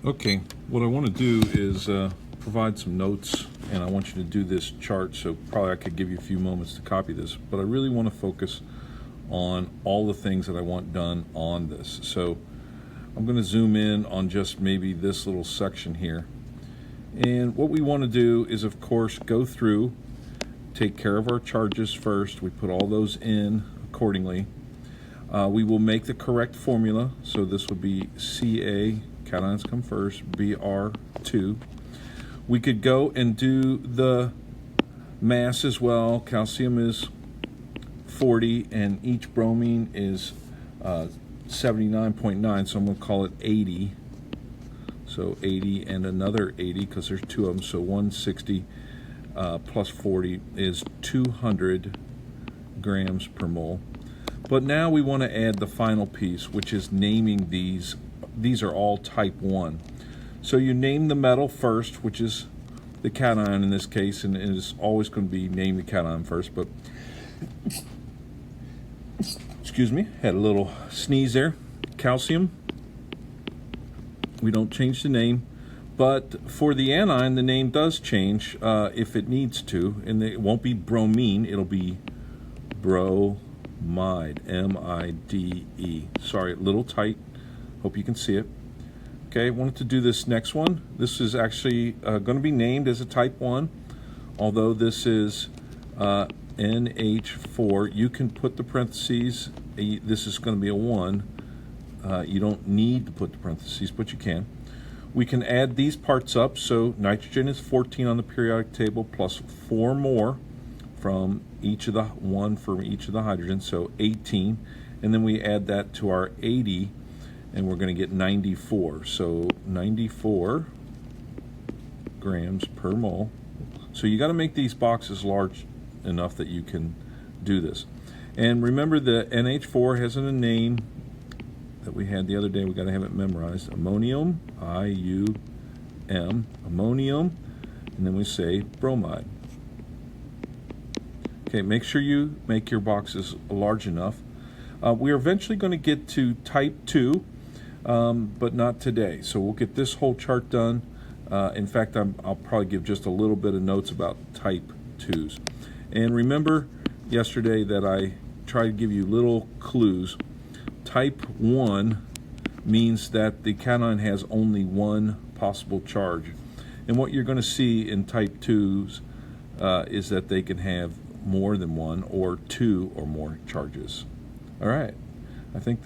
Okay, what I want to do is provide some notes, and I want you to do this chart, so probably I could give you a few moments to copy this, but I really want to focus on all the things that I want done on this. So I'm going to zoom in on just maybe this little section here. And what we want to do is, of course, go through, take care of our charges first. We put all those in accordingly. We will make the correct formula. So this would be Ca, cations come first, Br2. We could go and do the mass as well. Calcium is 40 and each bromine is 79.9, so I'm going to call it 80. So 80 and another 80 because there's two of them, so 160 plus 40 is 200 grams per mole. But now we want to add the final piece, which is naming these. These are all type 1. So you name the metal first, which is the cation in this case, and it is always going to be name the cation first, but excuse me, had a little sneeze there. Calcium, we don't change the name, but for the anion, the name does change if it needs to, and it won't be bromine, it'll be bromide, M-I-D-E. Sorry, a little tight, hope you can see it. Okay, I wanted to do this next one. This is actually going to be named as a type 1, although this is NH4. You can put the parentheses. This is going to be a 1. You don't need to put the parentheses, but you can. We can add these parts up. So nitrogen is 14 on the periodic table plus 4 more from each of the one from each of the hydrogens, so 18. And then we add that to our 80, and we're going to get 94. So 94 grams per mole. So you got to make these boxes large enough that you can do this. And remember, the NH4 has a name that we had the other day. We got to have it memorized. Ammonium, I-U-M, ammonium, and then we say bromide. Okay, make sure you make your boxes large enough. We are eventually going to get to type 2, but not today. So we'll get this whole chart done. In fact, I'll probably give just a little bit of notes about type 2s. And remember yesterday that I tried to give you little clues. Type 1 means that the cation has only one possible charge. And what you're going to see in type 2s is that they can have more than one or two or more charges. All right, I think